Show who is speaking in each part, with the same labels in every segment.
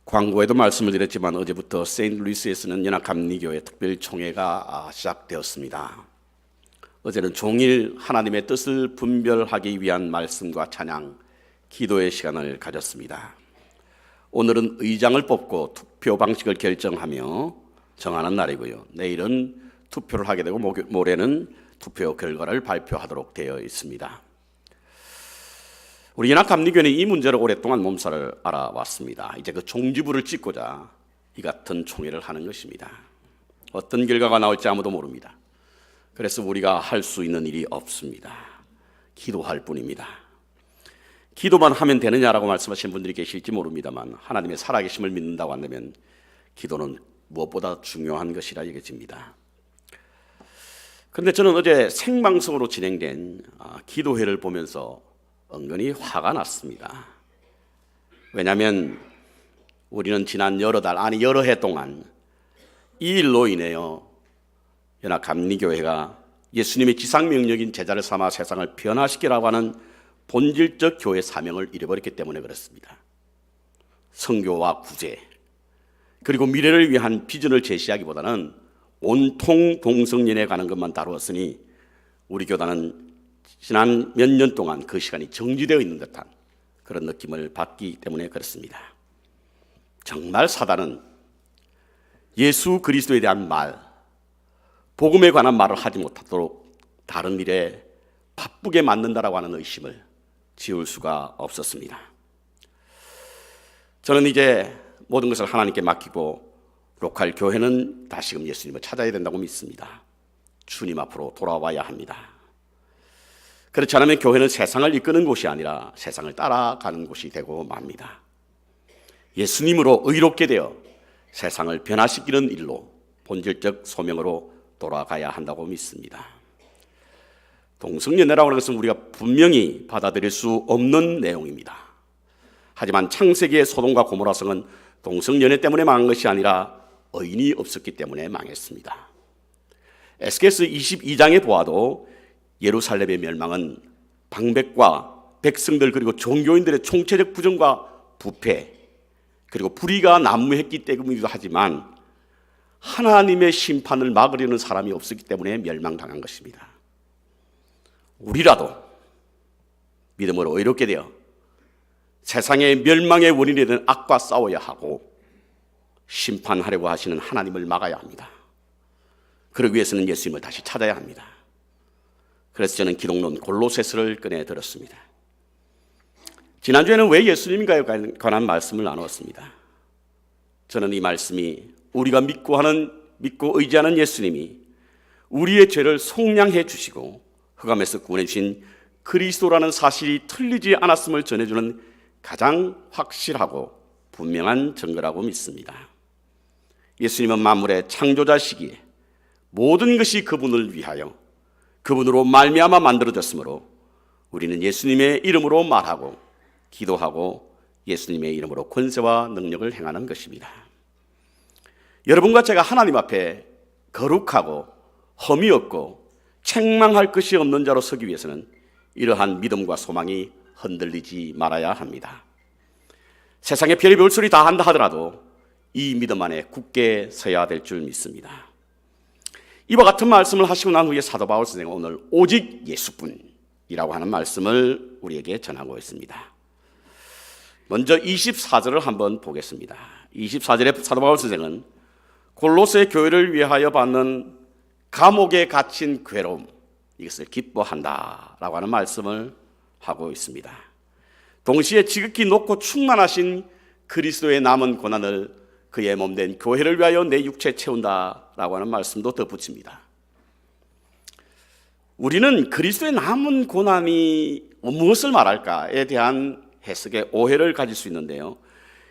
Speaker 1: 광고에도 말씀을 드렸지만 어제부터 세인트루이스에서는 연합감리교회 특별총회가 시작되었습니다. 어제는 종일 하나님의 뜻을 분별하기 위한 말씀과 찬양, 기도의 시간을 가졌습니다. 오늘은 의장을 뽑고 투표 방식을 결정하며 정하는 날이고요. 내일은 투표를 하게 되고 모레는 투표 결과를 발표하도록 되어 있습니다. 우리 연합감리교회는 이 문제를 오랫동안 몸살을 알아왔습니다. 이제 그 종지부를 찍고자 이 같은 총회를 하는 것입니다. 어떤 결과가 나올지 아무도 모릅니다. 그래서 우리가 할 수 있는 일이 없습니다. 기도할 뿐입니다. 기도만 하면 되느냐라고 말씀하시는 분들이 계실지 모릅니다만 하나님의 살아계심을 믿는다고 한다면 기도는 무엇보다 중요한 것이라 여겨집니다. 그런데 저는 어제 생방송으로 진행된 기도회를 보면서 은근히 화가 났습니다. 왜냐하면 우리는 지난 여러 해 동안 이 일로 인해요 연합감리교회가 예수님의 지상명령인 제자를 삼아 세상을 변화시키라고 하는 본질적 교회 사명을 잃어버렸기 때문에 그렇습니다. 선교와 구제 그리고 미래를 위한 비전을 제시하기보다는 온통 동성연애에 가는 것만 다루었으니 우리 교단은 지난 몇 년 동안 그 시간이 정지되어 있는 듯한 그런 느낌을 받기 때문에 그렇습니다. 정말 사단은 예수 그리스도에 대한 말, 복음에 관한 말을 하지 못하도록 다른 일에 바쁘게 만든다라고 하는 의심을 지울 수가 없었습니다. 저는 이제 모든 것을 하나님께 맡기고 로컬 교회는 다시금 예수님을 찾아야 된다고 믿습니다. 주님 앞으로 돌아와야 합니다. 그렇지 않으면 교회는 세상을 이끄는 곳이 아니라 세상을 따라가는 곳이 되고 맙니다. 예수님으로 의롭게 되어 세상을 변화시키는 일로 본질적 소명으로 돌아가야 한다고 믿습니다. 동성연애라고 하는 것은 우리가 분명히 받아들일 수 없는 내용입니다. 하지만 창세기의 소돔과 고모라성은 동성연애 때문에 망한 것이 아니라 의인이 없었기 때문에 망했습니다. 에스겔서 22장에 보아도 예루살렘의 멸망은 방백과 백성들 그리고 종교인들의 총체적 부정과 부패 그리고 불의가 난무했기 때문이기도 하지만 하나님의 심판을 막으려는 사람이 없었기 때문에 멸망당한 것입니다. 우리라도 믿음으로 의롭게 되어 세상의 멸망의 원인이 되는 악과 싸워야 하고 심판하려고 하시는 하나님을 막아야 합니다. 그러기 위해서는 예수님을 다시 찾아야 합니다. 그래서 저는 기독론 골로새서를 꺼내 들었습니다. 지난주에는 왜 예수님과에 관한 말씀을 나누었습니다. 저는 이 말씀이 우리가 믿고 의지하는 예수님이 우리의 죄를 속량해 주시고 흑암에서 구원해 주신 그리스도라는 사실이 틀리지 않았음을 전해주는 가장 확실하고 분명한 증거라고 믿습니다. 예수님은 만물의 창조자시기에 모든 것이 그분을 위하여 그분으로 말미암아 만들어졌으므로 우리는 예수님의 이름으로 말하고 기도하고 예수님의 이름으로 권세와 능력을 행하는 것입니다. 여러분과 제가 하나님 앞에 거룩하고 흠이 없고 책망할 것이 없는 자로 서기 위해서는 이러한 믿음과 소망이 흔들리지 말아야 합니다. 세상에 별의별 소리 다 한다 하더라도 이 믿음 안에 굳게 서야 될 줄 믿습니다. 이와 같은 말씀을 하시고 난 후에 사도 바울 선생은 오늘 오직 예수뿐이라고 하는 말씀을 우리에게 전하고 있습니다. 먼저 24절을 한번 보겠습니다. 24절에 사도 바울 선생은 골로새 교회를 위하여 받는 감옥에 갇힌 괴로움, 이것을 기뻐한다라고 하는 말씀을 하고 있습니다. 동시에 지극히 높고 충만하신 그리스도의 남은 고난을 그의 몸된 교회를 위하여 내 육체 채운다라고 하는 말씀도 덧붙입니다. 우리는 그리스도의 남은 고난이 무엇을 말할까에 대한 해석에 오해를 가질 수 있는데요.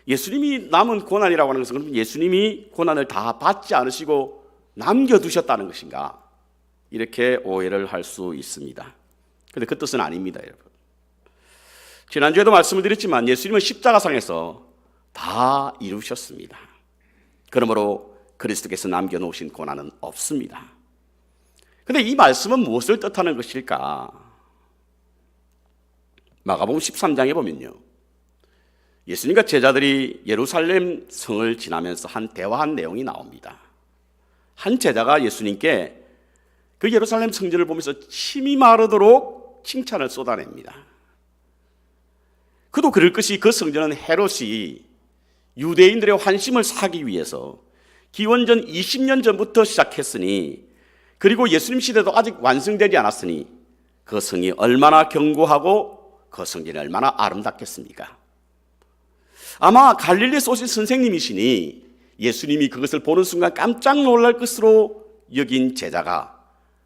Speaker 1: 예수님이 남은 고난이라고 하는 것은 예수님이 고난을 다 받지 않으시고 남겨두셨다는 것인가? 이렇게 오해를 할 수 있습니다. 그런데 그 뜻은 아닙니다, 여러분. 지난주에도 말씀을 드렸지만 예수님은 십자가상에서 다 이루셨습니다. 그러므로 그리스도께서 남겨놓으신 고난은 없습니다. 그런데 이 말씀은 무엇을 뜻하는 것일까? 마가복음 13장에 보면요, 예수님과 제자들이 예루살렘 성을 지나면서 대화한 내용이 나옵니다. 한 제자가 예수님께 그 예루살렘 성전을 보면서 침이 마르도록 칭찬을 쏟아냅니다. 그도 그럴 것이 그 성전은 헤롯이 유대인들의 환심을 사기 위해서 기원전 20년 전부터 시작했으니, 그리고 예수님 시대도 아직 완성되지 않았으니 그 성이 얼마나 견고하고 그 성전이 얼마나 아름답겠습니까? 아마 갈릴리에서 오신 선생님이시니 예수님이 그것을 보는 순간 깜짝 놀랄 것으로 여긴 제자가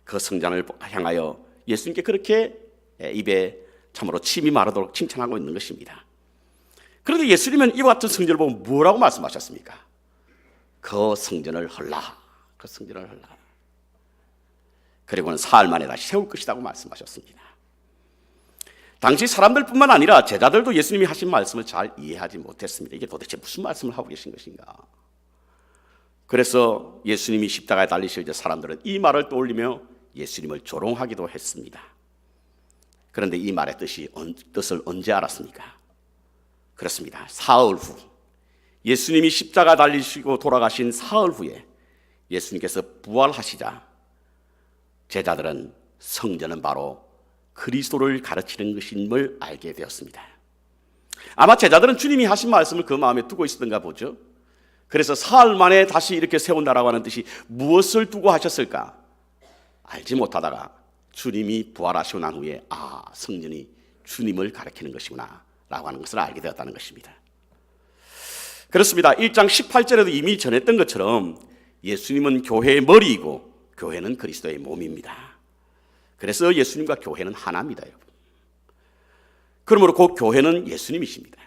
Speaker 1: 그 성전을 향하여 예수님께 그렇게 입에 참으로 침이 마르도록 칭찬하고 있는 것입니다. 그런데 예수님은 이와 같은 성전을 보고 뭐라고 말씀하셨습니까? 그 성전을 헐라, 그 성전을 헐라. 그리고는 사흘 만에 다시 세울 것이라고 말씀하셨습니다. 당시 사람들뿐만 아니라 제자들도 예수님이 하신 말씀을 잘 이해하지 못했습니다. 이게 도대체 무슨 말씀을 하고 계신 것인가? 그래서 예수님이 십자가에 달리실 때 사람들은 이 말을 떠올리며 예수님을 조롱하기도 했습니다. 그런데 이 말의 뜻을 언제 알았습니까? 그렇습니다. 사흘 후, 예수님이 십자가 달리시고 돌아가신 사흘 후에 예수님께서 부활하시자 제자들은 성전은 바로 그리스도를 가르치는 것임을 알게 되었습니다. 아마 제자들은 주님이 하신 말씀을 그 마음에 두고 있었던가 보죠. 그래서 사흘 만에 다시 이렇게 세운다라고 하는 뜻이 무엇을 두고 하셨을까? 알지 못하다가 주님이 부활하시고 난 후에 성전이 주님을 가리키는 것이구나 라고 하는 것을 알게 되었다는 것입니다. 그렇습니다. 1장 18절에도 이미 전했던 것처럼 예수님은 교회의 머리이고 교회는 그리스도의 몸입니다. 그래서 예수님과 교회는 하나입니다, 여러분. 그러므로 그 교회는 예수님이십니다.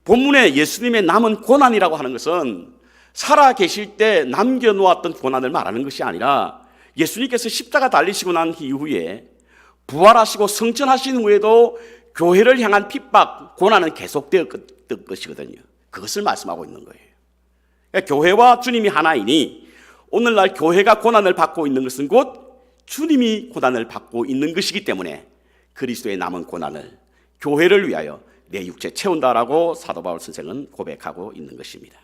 Speaker 1: 본문에 예수님의 남은 고난이라고 하는 것은 살아 계실 때 남겨놓았던 고난을 말하는 것이 아니라 예수님께서 십자가 달리시고 난 이후에 부활하시고 성천하신 후에도 교회를 향한 핍박, 고난은 계속되었던 것이거든요. 그것을 말씀하고 있는 거예요. 그러니까 교회와 주님이 하나이니 오늘날 교회가 고난을 받고 있는 것은 곧 주님이 고난을 받고 있는 것이기 때문에 그리스도의 남은 고난을 교회를 위하여 내 육체 채운다라고 사도 바울 선생은 고백하고 있는 것입니다.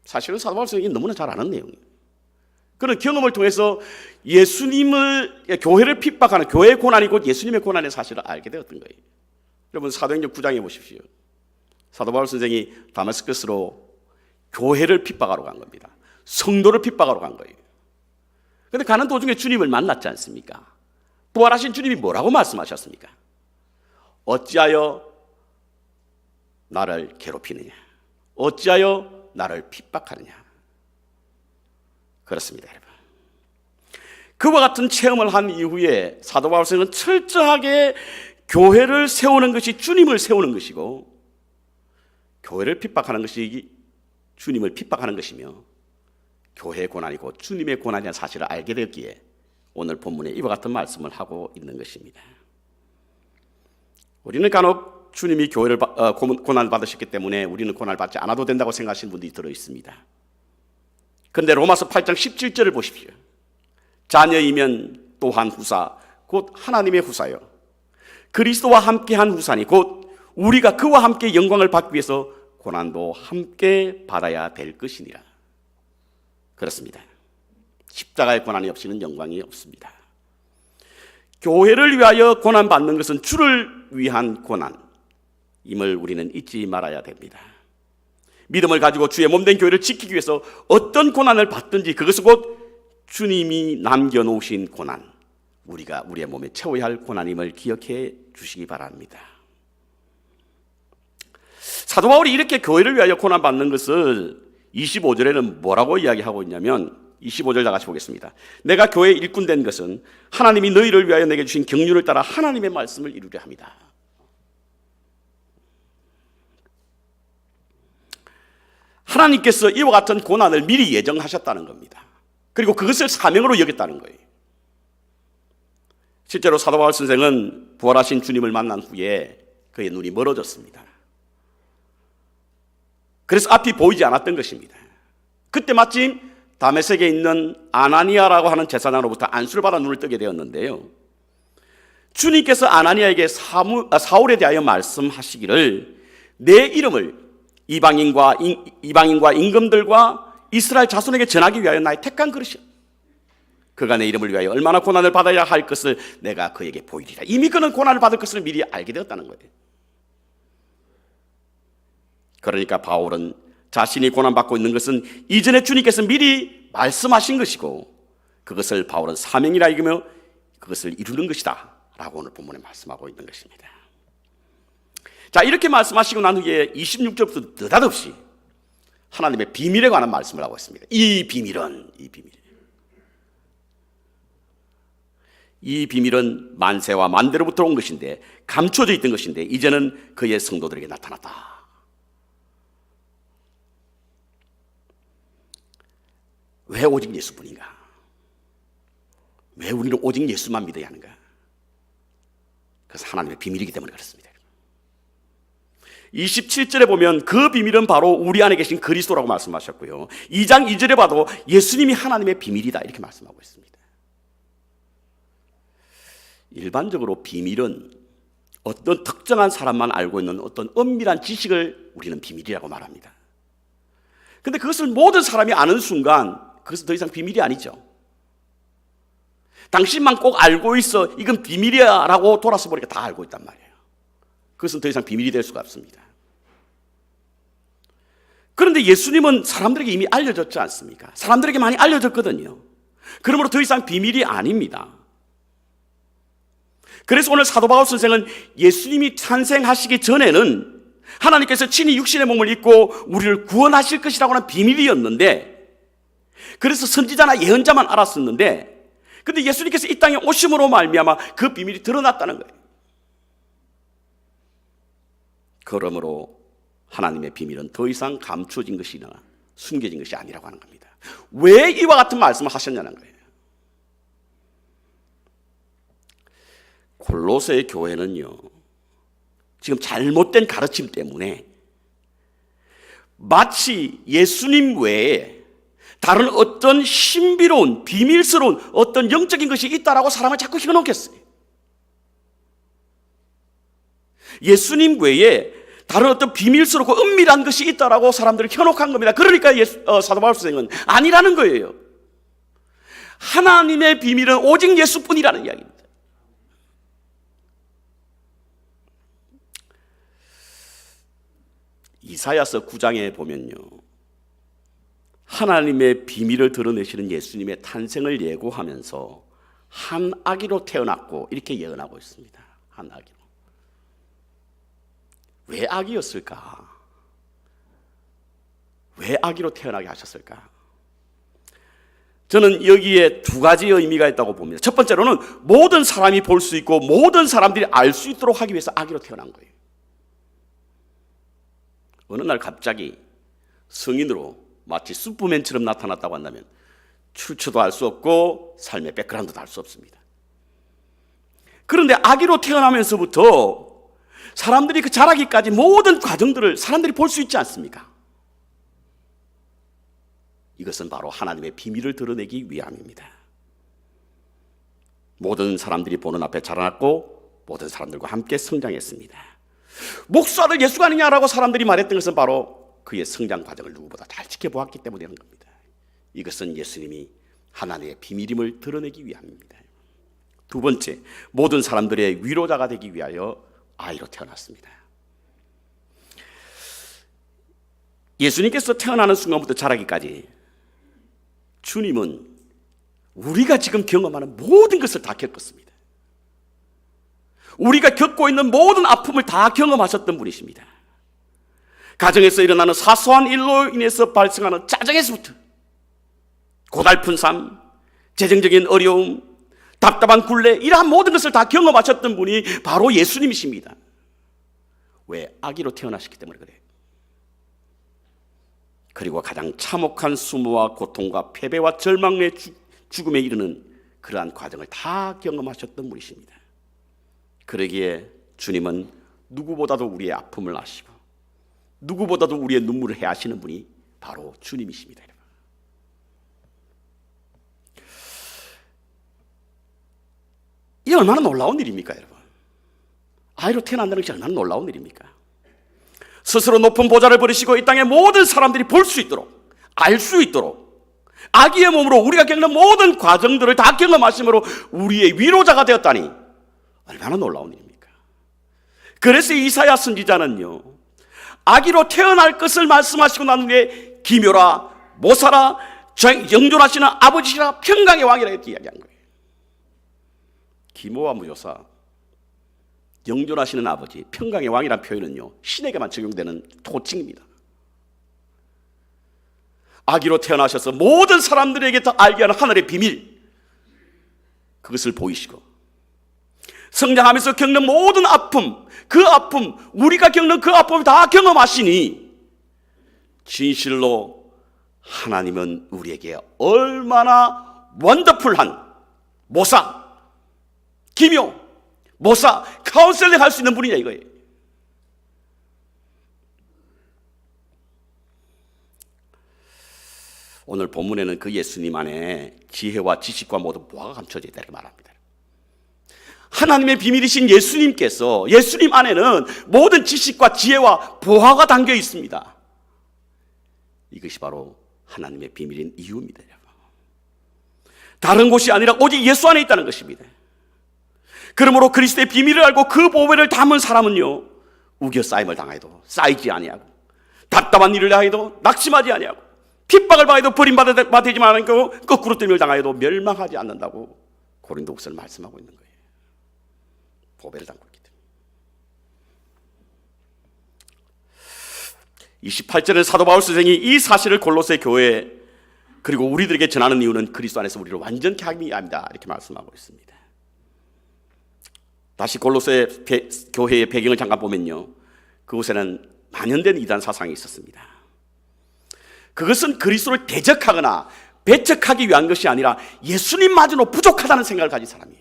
Speaker 1: 사실은 사도 바울 선생이 너무나 잘 아는 내용이에요. 그런 경험을 통해서 예수님을, 교회를 핍박하는 교회의 고난이 곧 예수님의 고난의 사실을 알게 되었던 거예요. 여러분 사도행전 9장에 보십시오. 사도 바울 선생이 다마스커스로 교회를 핍박하러 간 겁니다. 성도를 핍박하러 간 거예요. 그런데 가는 도중에 주님을 만났지 않습니까? 부활하신 주님이 뭐라고 말씀하셨습니까? 어찌하여 나를 괴롭히느냐? 어찌하여 나를 핍박하느냐? 그렇습니다, 여러분. 그와 같은 체험을 한 이후에 사도 바울 선생은 철저하게 교회를 세우는 것이 주님을 세우는 것이고 교회를 핍박하는 것이 주님을 핍박하는 것이며 교회의 고난이고 주님의 고난이라는 사실을 알게 되었기에 오늘 본문에 이와 같은 말씀을 하고 있는 것입니다. 우리는 간혹 주님이 교회를 고난을 받으셨기 때문에 우리는 고난을 받지 않아도 된다고 생각하시는 분들이 들어있습니다. 그런데 로마서 8장 17절을 보십시오. 자녀이면 또한 후사, 곧 하나님의 후사요, 그리스도와 함께한 후사니 곧 우리가 그와 함께 영광을 받기 위해서 고난도 함께 받아야 될 것이니라. 그렇습니다. 십자가의 고난이 없이는 영광이 없습니다. 교회를 위하여 고난받는 것은 주를 위한 고난임을 우리는 잊지 말아야 됩니다. 믿음을 가지고 주의 몸된 교회를 지키기 위해서 어떤 고난을 받든지 그것은 곧 주님이 남겨놓으신 고난, 우리가 우리의 몸에 채워야 할 고난임을 기억해 주시기 바랍니다. 사도 바울이 이렇게 교회를 위하여 고난받는 것을 25절에는 뭐라고 이야기하고 있냐면 25절 다 같이 보겠습니다. 내가 교회의 일꾼 된 것은 하나님이 너희를 위하여 내게 주신 경륜을 따라 하나님의 말씀을 이루려 합니다. 하나님께서 이와 같은 고난을 미리 예정하셨다는 겁니다. 그리고 그것을 사명으로 여겼다는 거예요. 실제로 사도 바울 선생은 부활하신 주님을 만난 후에 그의 눈이 멀어졌습니다. 그래서 앞이 보이지 않았던 것입니다. 그때 마침 다메섹에 있는 아나니아라고 하는 제사장으로부터 안수를 받아 눈을 뜨게 되었는데요, 주님께서 아나니아에게 사울에 대하여 말씀하시기를 내 이름을 이방인과 임금들과 이스라엘 자손에게 전하기 위하여 나의 택한 그릇이야. 그가 내 이름을 위하여 얼마나 고난을 받아야 할 것을 내가 그에게 보이리라. 이미 그는 고난을 받을 것을 미리 알게 되었다는 거예요. 그러니까 바울은 자신이 고난받고 있는 것은 이전에 주님께서 미리 말씀하신 것이고 그것을 바울은 사명이라 여기며 그것을 이루는 것이다 라고 오늘 본문에 말씀하고 있는 것입니다. 자, 이렇게 말씀하시고 난 후에 26절부터 느닷없이 하나님의 비밀에 관한 말씀을 하고 있습니다. 이 비밀은 만세와 만대로부터 온 것인데, 감춰져 있던 것인데 이제는 그의 성도들에게 나타났다. 왜 오직 예수뿐인가? 왜 우리는 오직 예수만 믿어야 하는가? 그래서 하나님의 비밀이기 때문에 그렇습니다. 27절에 보면 그 비밀은 바로 우리 안에 계신 그리스도라고 말씀하셨고요, 2장 2절에 봐도 예수님이 하나님의 비밀이다 이렇게 말씀하고 있습니다. 일반적으로 비밀은 어떤 특정한 사람만 알고 있는 어떤 엄밀한 지식을 우리는 비밀이라고 말합니다. 그런데 그것을 모든 사람이 아는 순간 그것은 더 이상 비밀이 아니죠. 당신만 꼭 알고 있어, 이건 비밀이야 라고 돌아서 보니까 다 알고 있단 말이에요. 그것은 더 이상 비밀이 될 수가 없습니다. 그런데 예수님은 사람들에게 이미 알려졌지 않습니까? 사람들에게 많이 알려졌거든요. 그러므로 더 이상 비밀이 아닙니다. 그래서 오늘 사도 바울 선생은 예수님이 탄생하시기 전에는 하나님께서 친히 육신의 몸을 입고 우리를 구원하실 것이라고 하는 비밀이었는데, 그래서 선지자나 예언자만 알았었는데, 근데 예수님께서 이 땅에 오심으로 말미암아 그 비밀이 드러났다는 거예요. 그러므로 하나님의 비밀은 더 이상 감추어진 것이나 숨겨진 것이 아니라고 하는 겁니다. 왜 이와 같은 말씀을 하셨냐는 거예요. 골로새 교회는요, 지금 잘못된 가르침 때문에 마치 예수님 외에 다른 어떤 신비로운 비밀스러운 어떤 영적인 것이 있다라고 사람을 자꾸 현혹했어요. 예수님 외에 다른 어떤 비밀스럽고 은밀한 것이 있다라고 사람들을 현혹한 겁니다. 그러니까 사도 바울 선생은 아니라는 거예요. 하나님의 비밀은 오직 예수뿐이라는 이야기입니다. 이사야서 9장에 보면요, 하나님의 비밀을 드러내시는 예수님의 탄생을 예고하면서 한 아기로 태어났고 이렇게 예언하고 있습니다. 한 아기로. 왜 아기였을까? 왜 아기로 태어나게 하셨을까? 저는 여기에 두 가지 의미가 있다고 봅니다. 첫 번째로는 모든 사람이 볼 수 있고 모든 사람들이 알 수 있도록 하기 위해서 아기로 태어난 거예요. 어느 날 갑자기 성인으로 마치 슈퍼맨처럼 나타났다고 한다면 출처도 알 수 없고 삶의 백그라운드도 알 수 없습니다. 그런데 아기로 태어나면서부터 사람들이 그 자라기까지 모든 과정들을 사람들이 볼 수 있지 않습니까? 이것은 바로 하나님의 비밀을 드러내기 위함입니다. 모든 사람들이 보는 앞에 자라났고 모든 사람들과 함께 성장했습니다. 목사들 예수가 아니냐라고 사람들이 말했던 것은 바로 그의 성장 과정을 누구보다 잘 지켜보았기 때문이라는 겁니다. 이것은 예수님이 하나님의 비밀임을 드러내기 위함입니다. 두 번째, 모든 사람들의 위로자가 되기 위하여 아이로 태어났습니다. 예수님께서 태어나는 순간부터 자라기까지 주님은 우리가 지금 경험하는 모든 것을 다 겪었습니다. 우리가 겪고 있는 모든 아픔을 다 경험하셨던 분이십니다. 가정에서 일어나는 사소한 일로 인해서 발생하는 짜증에서부터 고달픈 삶, 재정적인 어려움, 답답한 굴레, 이러한 모든 것을 다 경험하셨던 분이 바로 예수님이십니다. 왜? 아기로 태어나셨기 때문에 그래요. 그리고 가장 참혹한 수모와 고통과 패배와 절망의 죽음에 이르는 그러한 과정을 다 경험하셨던 분이십니다. 그러기에 주님은 누구보다도 우리의 아픔을 아시고 누구보다도 우리의 눈물을 헤아시는 분이 바로 주님이십니다. 이게 얼마나 놀라운 일입니까, 여러분? 아이로 태어난다는 것이 얼마나 놀라운 일입니까? 스스로 높은 보좌를 버리시고 이 땅의 모든 사람들이 볼 수 있도록, 알 수 있도록 아기의 몸으로 우리가 겪는 모든 과정들을 다 경험하심으로 우리의 위로자가 되었다니 얼마나 놀라운 일입니까? 그래서 이사야 선지자는요, 아기로 태어날 것을 말씀하시고 난 후에 기묘라, 모사라, 영존하시는 아버지시라, 평강의 왕이라 이렇게 이야기한 거예요. 기묘와 무조사, 영존하시는 아버지, 평강의 왕이라는 표현은요, 신에게만 적용되는 호칭입니다. 아기로 태어나셔서 모든 사람들에게 다 알게 하는 하늘의 비밀, 그것을 보이시고 성장하면서 겪는 모든 아픔, 그 아픔, 우리가 겪는 그 아픔을 다 경험하시니 진실로 하나님은 우리에게 얼마나 원더풀한 모사, 기묘, 모사, 카운셀링 할 수 있는 분이냐 이거예요. 오늘 본문에는 그 예수님 안에 지혜와 지식과 모든 보화가 감춰져 있다 이렇게 말합니다. 하나님의 비밀이신 예수님께서, 예수님 안에는 모든 지식과 지혜와 보화가 담겨 있습니다. 이것이 바로 하나님의 비밀인 이유입니다. 다른 곳이 아니라 오직 예수 안에 있다는 것입니다. 그러므로 그리스도의 비밀을 알고 그 보배를 담은 사람은요, 우겨 쌓임을 당해도 쌓이지 아니하고, 답답한 일을 당해도 낙심하지 아니하고, 핍박을 받아도 버림받지 않고, 거꾸로 뜸을 당하여도 멸망하지 않는다고 고린도후서를 말씀하고 있는 거예요. 보배를 담고 있기 때문에. 28절에 사도 바울 선생이 이 사실을 골로새 교회 그리고 우리들에게 전하는 이유는 그리스도 안에서 우리를 완전케 하기 위함이다 이렇게 말씀하고 있습니다. 다시 골로새 교회의 배경을 잠깐 보면요, 그곳에는 만연된 이단 사상이 있었습니다. 그것은 그리스도를 대적하거나 배척하기 위한 것이 아니라 예수님마저도 부족하다는 생각을 가진 사람이에요.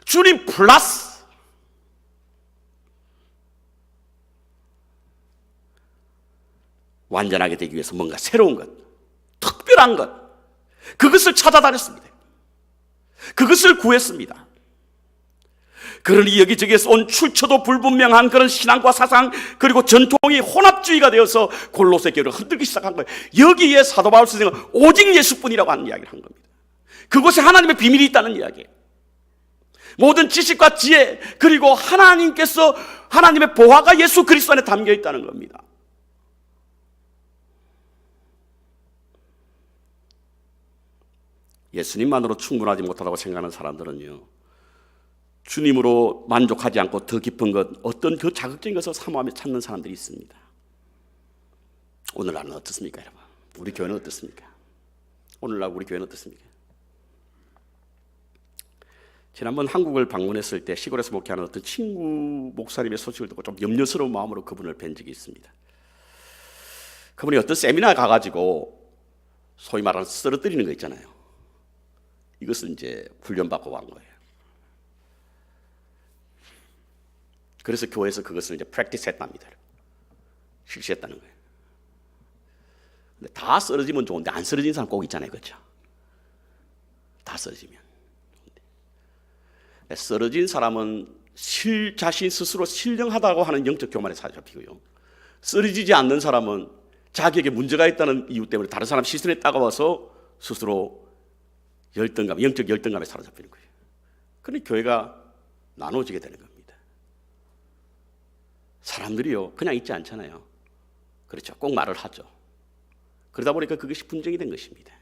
Speaker 1: 주님 플러스 완전하게 되기 위해서 뭔가 새로운 것, 특별한 것, 그것을 찾아다녔습니다. 그것을 구했습니다. 그러니 여기저기에서 온 출처도 불분명한 그런 신앙과 사상 그리고 전통이 혼합주의가 되어서 골로새 교회를 흔들기 시작한 거예요. 여기에 사도 바울 선생은 오직 예수뿐이라고 하는 이야기를 한 겁니다. 그곳에 하나님의 비밀이 있다는 이야기예요. 모든 지식과 지혜 그리고 하나님께서 하나님의 보화가 예수 그리스도 안에 담겨 있다는 겁니다. 예수님만으로 충분하지 못하다고 생각하는 사람들은요, 주님으로 만족하지 않고 더 깊은 것, 어떤 그 자극적인 것을 사모하며 찾는 사람들이 있습니다. 오늘날은 어떻습니까, 여러분? 우리 교회는 어떻습니까? 오늘날 우리 교회는 어떻습니까? 지난번 한국을 방문했을 때 시골에서 목회하는 어떤 친구 목사님의 소식을 듣고 좀 염려스러운 마음으로 그분을 뵌 적이 있습니다. 그분이 어떤 세미나에 가가지고 소위 말하는 쓰러뜨리는 거 있잖아요. 이것을 이제 훈련받고 간 거예요. 그래서 교회에서 그것을 이제 프랙티스 했답니다. 실시했다는 거예요. 근데 다 쓰러지면 좋은데 안 쓰러진 사람 꼭 있잖아요. 그렇죠? 다 쓰러지면. 쓰러진 사람은 자신 스스로 신령하다고 하는 영적 교만에 사로잡히고요. 쓰러지지 않는 사람은 자기에게 문제가 있다는 이유 때문에 다른 사람 시선에 따가워서 스스로 열등감, 영적 열등감에 사로잡히는 거예요. 그러니 교회가 나눠지게 되는 겁니다. 사람들이요, 그냥 있지 않잖아요. 그렇죠. 꼭 말을 하죠. 그러다 보니까 그것이 분쟁이 된 것입니다.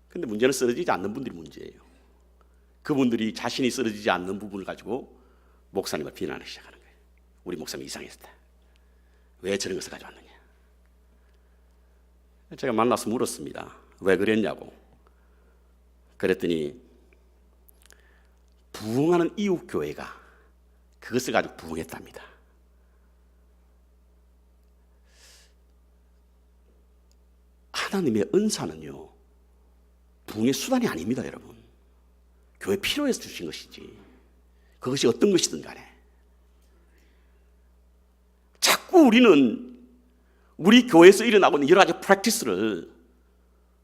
Speaker 1: 그런데 문제는 쓰러지지 않는 분들이 문제예요. 그분들이 자신이 쓰러지지 않는 부분을 가지고 목사님을 비난하기 시작하는 거예요. 우리 목사님 이상했다. 왜 저런 것을 가져왔느냐. 제가 만나서 물었습니다. 왜 그랬냐고. 그랬더니 부흥하는 이웃교회가 그것을 가지고 부흥했답니다. 하나님의 은사는요, 부흥의 수단이 아닙니다, 여러분. 교회 필요해서 주신 것이지, 그것이 어떤 것이든 간에. 자꾸 우리는 우리 교회에서 일어나고 있는 여러 가지 프랙티스를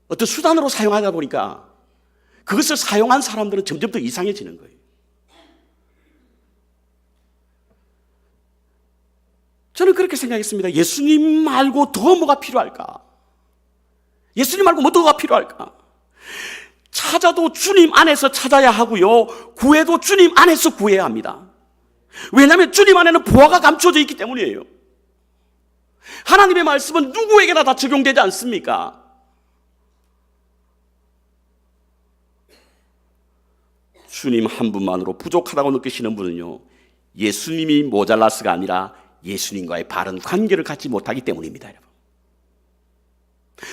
Speaker 1: 어떤 수단으로 사용하다 보니까 그것을 사용한 사람들은 점점 더 이상해지는 거예요. 저는 그렇게 생각했습니다. 예수님 말고 더 뭐가 필요할까? 예수님 말고 뭐 더가 필요할까? 찾아도 주님 안에서 찾아야 하고요, 구해도 주님 안에서 구해야 합니다. 왜냐하면 주님 안에는 보화가 감춰져 있기 때문이에요. 하나님의 말씀은 누구에게나 다 적용되지 않습니까? 주님 한 분만으로 부족하다고 느끼시는 분은요, 예수님이 모자라서가 아니라 예수님과의 바른 관계를 갖지 못하기 때문입니다. 여러분,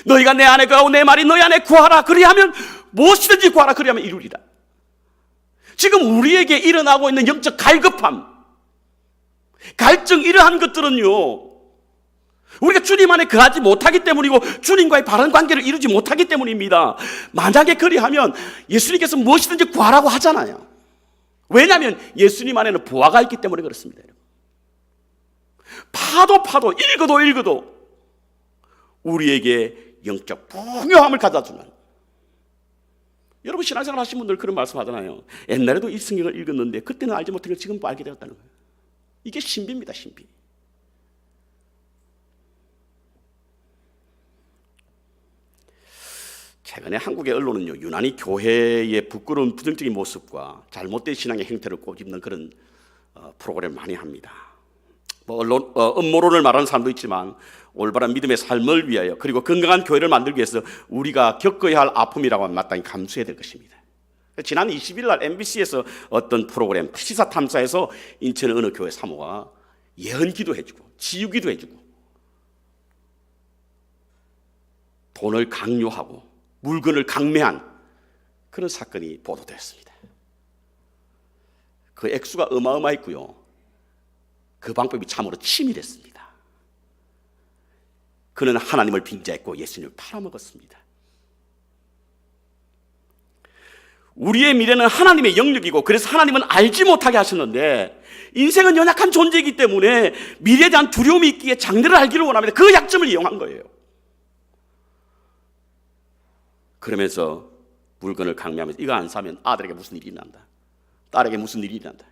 Speaker 1: 너희가 내 안에 거하고 내 말이 너희 안에 구하라, 그리하면 무엇이든지 구하라, 그리하면 이루리라. 지금 우리에게 일어나고 있는 영적 갈급함, 갈증, 이러한 것들은요, 우리가 주님 안에 거하지 못하기 때문이고 주님과의 바른 관계를 이루지 못하기 때문입니다. 만약에 그리하면 예수님께서 무엇이든지 구하라고 하잖아요. 왜냐하면 예수님 안에는 보화가 있기 때문에 그렇습니다. 파도 읽어도 우리에게 영적 풍요함을 가져주는, 여러분 신앙생활 하신 분들 그런 말씀 하잖아요. 옛날에도 이 성경을 읽었는데 그때는 알지 못한 걸 지금 알게 되었다는 거예요. 이게 신비입니다. 신비. 최근에 한국의 언론은요, 유난히 교회의 부끄러운 부정적인 모습과 잘못된 신앙의 행태를 꼬집는 그런 프로그램 많이 합니다. 음모론을 말하는 사람도 있지만 올바른 믿음의 삶을 위하여, 그리고 건강한 교회를 만들기 위해서 우리가 겪어야 할 아픔이라고 하면 마땅히 감수해야 될 것입니다. 지난 20일 날 MBC에서 어떤 프로그램 시사 탐사에서 인천의 어느 교회 사모가 예언기도 해주고 지우기도 해주고 돈을 강요하고 물건을 강매한 그런 사건이 보도되었습니다. 그 액수가 어마어마했고요, 그 방법이 참으로 치밀했습니다. 그는 하나님을 빙자했고 예수님을 팔아먹었습니다. 우리의 미래는 하나님의 영역이고, 그래서 하나님은 알지 못하게 하셨는데, 인생은 연약한 존재이기 때문에 미래에 대한 두려움이 있기에 장래를 알기를 원합니다. 그 약점을 이용한 거예요. 그러면서 물건을 강매하면서 이거 안 사면 아들에게 무슨 일이 난다, 딸에게 무슨 일이 난다,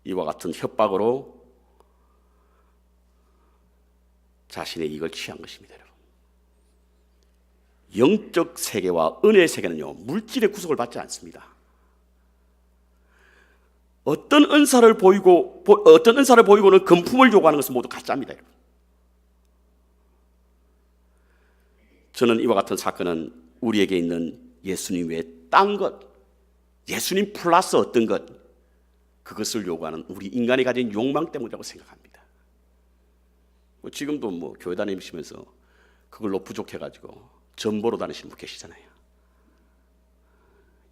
Speaker 1: 이와 같은 협박으로 자신의 이익을 취한 것입니다. 여러분, 영적 세계와 은혜의 세계는요, 물질의 구속을 받지 않습니다. 어떤 은사를 보이고는 금품을 요구하는 것은 모두 가짜입니다. 여러분, 저는 이와 같은 사건은 우리에게 있는 예수님 외에 딴 것, 예수님 플러스 어떤 것, 그것을 요구하는 우리 인간이 가진 욕망 때문이라고 생각합니다. 지금도 교회 다니시면서 그걸로 부족해가지고 전보로 다니시는 분 계시잖아요.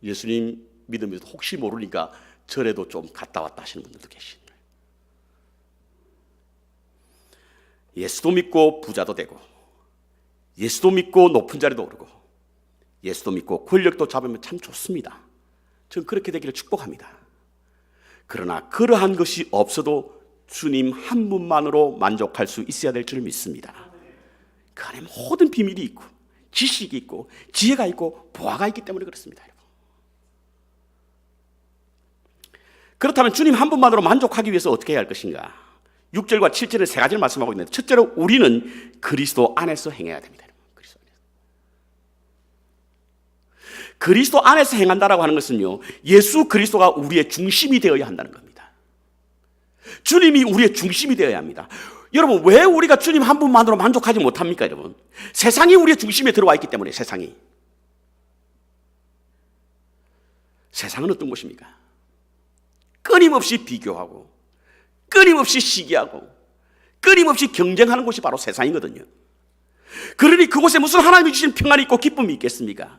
Speaker 1: 예수님 믿으면서 혹시 모르니까 절에도 좀 갔다 왔다 하시는 분들도 계시네요. 예수도 믿고 부자도 되고, 예수도 믿고 높은 자리도 오르고, 예수도 믿고 권력도 잡으면 참 좋습니다. 저는 그렇게 되기를 축복합니다. 그러나 그러한 것이 없어도 주님 한 분만으로 만족할 수 있어야 될 줄 믿습니다. 그 안에 모든 비밀이 있고 지식이 있고 지혜가 있고 보화가 있기 때문에 그렇습니다. 그렇다면 주님 한 분만으로 만족하기 위해서 어떻게 해야 할 것인가? 6절과 7절에 세 가지를 말씀하고 있는데, 첫째로 우리는 그리스도 안에서 행해야 됩니다. 그리스도 안에서 행한다라고 하는 것은요, 예수 그리스도가 우리의 중심이 되어야 한다는 겁니다. 주님이 우리의 중심이 되어야 합니다. 여러분, 왜 우리가 주님 한 분만으로 만족하지 못합니까? 여러분, 세상이 우리의 중심에 들어와 있기 때문에. 세상은 어떤 곳입니까? 끊임없이 비교하고 끊임없이 시기하고 끊임없이 경쟁하는 곳이 바로 세상이거든요. 그러니 그곳에 무슨 하나님이 주신 평안이 있고 기쁨이 있겠습니까?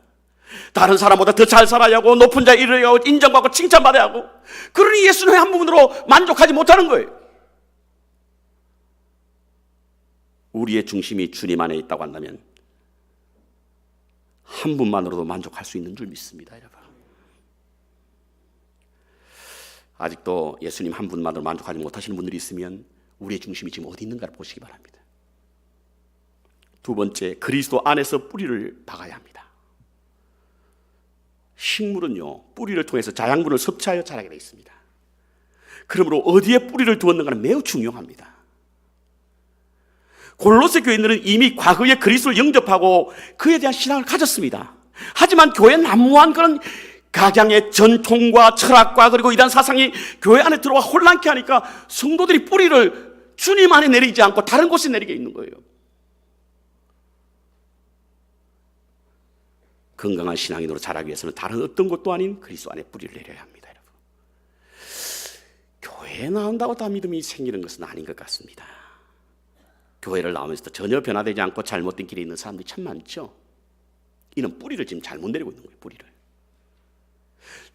Speaker 1: 다른 사람보다 더 잘 살아야 하고 높은 자에 이르려고 하고 인정받고 칭찬받아야 하고, 그러니 예수님의 한 부분으로 만족하지 못하는 거예요. 우리의 중심이 주님 안에 있다고 한다면 한 분만으로도 만족할 수 있는 줄 믿습니다. 여러분, 아직도 예수님 한 분만으로 만족하지 못하시는 분들이 있으면 우리의 중심이 지금 어디 있는가를 보시기 바랍니다. 두 번째, 그리스도 안에서 뿌리를 박아야 합니다. 식물은요, 뿌리를 통해서 자양분을 섭취하여 자라게 되어 있습니다. 그러므로 어디에 뿌리를 두었는가는 매우 중요합니다. 골로새 교인들은 이미 과거에 그리스도를 영접하고 그에 대한 신앙을 가졌습니다. 하지만 교회는 난무한 그런 각양의 전통과 철학과 그리고 이단 사상이 교회 안에 들어와 혼란케 하니까 성도들이 뿌리를 주님 안에 내리지 않고 다른 곳에 내리게 있는 거예요. 건강한 신앙인으로 자라기 위해서는 다른 어떤 것도 아닌 그리스도 안에 뿌리를 내려야 합니다. 여러분. 교회에 나온다고 다 믿음이 생기는 것은 아닌 것 같습니다. 교회를 나오면서도 전혀 변화되지 않고 잘못된 길에 있는 사람들이 참 많죠. 이는 뿌리를 지금 잘못 내리고 있는 거예요. 뿌리를.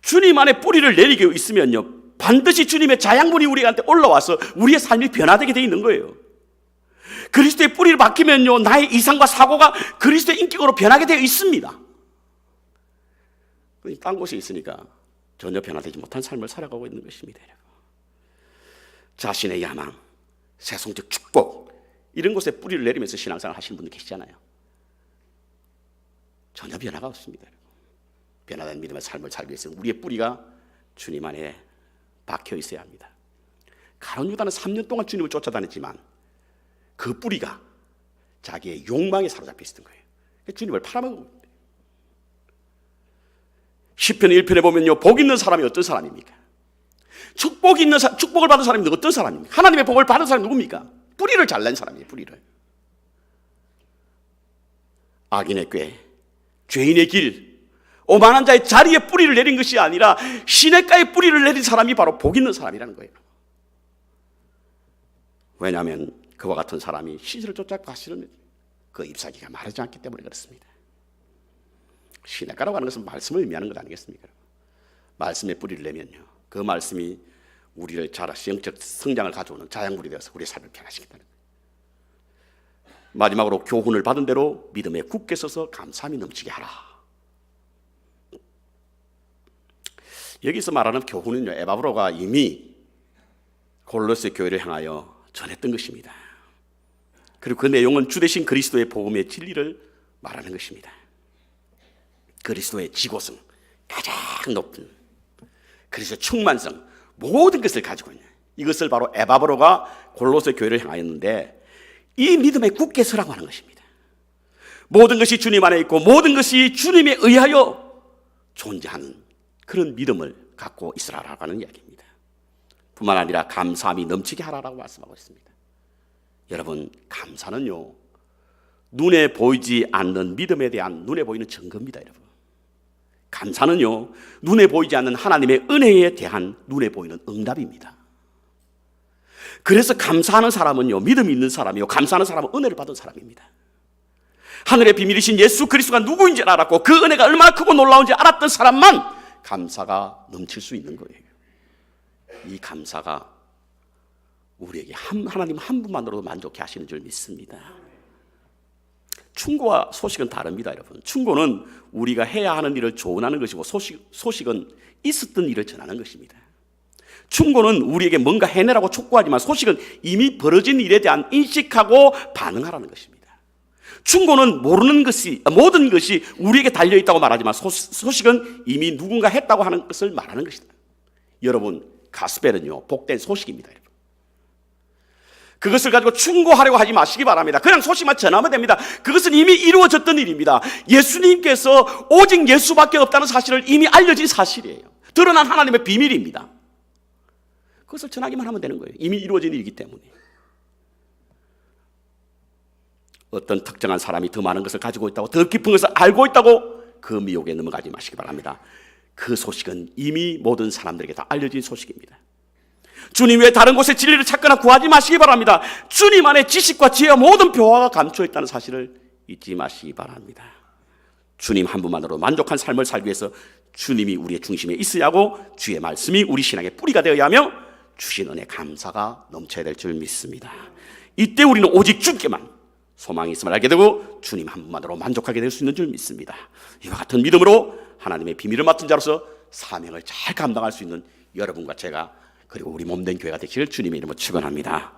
Speaker 1: 주님 안에 뿌리를 내리고 있으면요, 반드시 주님의 자양분이 우리한테 올라와서 우리의 삶이 변화되게 돼 있는 거예요. 그리스도의 뿌리를 박히면요, 나의 이상과 사고가 그리스도의 인격으로 변하게 되어 있습니다. 딴 곳에 있으니까 전혀 변화되지 못한 삶을 살아가고 있는 것입니다. 자신의 야망, 세속적 축복, 이런 곳에 뿌리를 내리면서 신앙생활 하시는 분들 계시잖아요. 전혀 변화가 없습니다. 변화된 믿음의 삶을 살기 위해서 우리의 뿌리가 주님 안에 박혀 있어야 합니다. 가룟 유다는 3년 동안 주님을 쫓아다녔지만 그 뿌리가 자기의 욕망에 사로잡혀 있었던 거예요. 주님을 팔아먹은. 시편 1편에 보면요, 복 있는 사람이 어떤 사람입니까? 축복을 받은 사람이 어떤 사람입니까? 하나님의 복을 받은 사람이 누굽니까? 뿌리를 잘 낸 사람이에요. 뿌리를. 악인의 꾀, 죄인의 길, 오만한 자의 자리에 뿌리를 내린 것이 아니라 시냇가에 뿌리를 내린 사람이 바로 복 있는 사람이라는 거예요. 왜냐하면 그와 같은 사람이 시절을 쫓아 가시는 그 잎사귀가 마르지 않기 때문에 그렇습니다. 시냇가라고 하는 것은 말씀을 의미하는 것 아니겠습니까? 말씀에 뿌리를 내면요, 그 말씀이 우리를 자라서 영적 성장을 가져오는 자양물이 되어서 우리의 삶을 변화시킨다는 거예요. 마지막으로 교훈을 받은 대로 믿음에 굳게 서서 감사함이 넘치게 하라. 여기서 말하는 교훈은요, 에바브로가 이미 골로새 교회를 향하여 전했던 것입니다. 그리고 그 내용은 주 대신 그리스도의 복음의 진리를 말하는 것입니다. 그리스도의 지고성, 가장 높은 그리스도의 충만성, 모든 것을 가지고 있는 이것을 바로 에바브로가 골로새 교회를 향하였는데, 이 믿음에 굳게 서라고 하는 것입니다. 모든 것이 주님 안에 있고 모든 것이 주님에 의하여 존재하는 그런 믿음을 갖고 있으라라고 하는 이야기입니다. 뿐만 아니라 감사함이 넘치게 하라라고 말씀하고 있습니다. 여러분, 감사는요, 눈에 보이지 않는 믿음에 대한 눈에 보이는 증거입니다. 여러분, 감사는요, 눈에 보이지 않는 하나님의 은혜에 대한 눈에 보이는 응답입니다. 그래서 감사하는 사람은요, 믿음이 있는 사람이요, 감사하는 사람은 은혜를 받은 사람입니다. 하늘의 비밀이신 예수 그리스도가 누구인지 알았고 그 은혜가 얼마나 크고 놀라운지 알았던 사람만 감사가 넘칠 수 있는 거예요. 이 감사가 우리에게 하나님 한 분만으로도 만족해 하시는 줄 믿습니다. 충고와 소식은 다릅니다. 여러분, 충고는 우리가 해야 하는 일을 조언하는 것이고 소식은 있었던 일을 전하는 것입니다. 충고는 우리에게 뭔가 해내라고 촉구하지만 소식은 이미 벌어진 일에 대한 인식하고 반응하라는 것입니다. 충고는 모든 것이 우리에게 달려있다고 말하지만 소식은 이미 누군가 했다고 하는 것을 말하는 것이다. 여러분, 가스펠은요, 복된 소식입니다. 여러분. 그것을 가지고 충고하려고 하지 마시기 바랍니다. 그냥 소식만 전하면 됩니다. 그것은 이미 이루어졌던 일입니다. 예수님께서 오직 예수밖에 없다는 사실을 이미 알려진 사실이에요. 드러난 하나님의 비밀입니다. 그것을 전하기만 하면 되는 거예요. 이미 이루어진 일이기 때문에. 어떤 특정한 사람이 더 많은 것을 가지고 있다고, 더 깊은 것을 알고 있다고 그 미혹에 넘어가지 마시기 바랍니다. 그 소식은 이미 모든 사람들에게 다 알려진 소식입니다. 주님 외에 다른 곳에 진리를 찾거나 구하지 마시기 바랍니다. 주님 안에 지식과 지혜와 모든 표화가 감춰 있다는 사실을 잊지 마시기 바랍니다. 주님 한 분만으로 만족한 삶을 살기 위해서 주님이 우리의 중심에 있어야 하고 주의 말씀이 우리 신앙의 뿌리가 되어야 하며 주신 은혜 감사가 넘쳐야 될 줄 믿습니다. 이때 우리는 오직 주께만 소망이 있음을 알게 되고 주님 한 분만으로 만족하게 될 수 있는 줄 믿습니다. 이와 같은 믿음으로 하나님의 비밀을 맡은 자로서 사명을 잘 감당할 수 있는 여러분과 제가 그리고 우리 몸된 교회가 되기를 주님의 이름으로 축원합니다.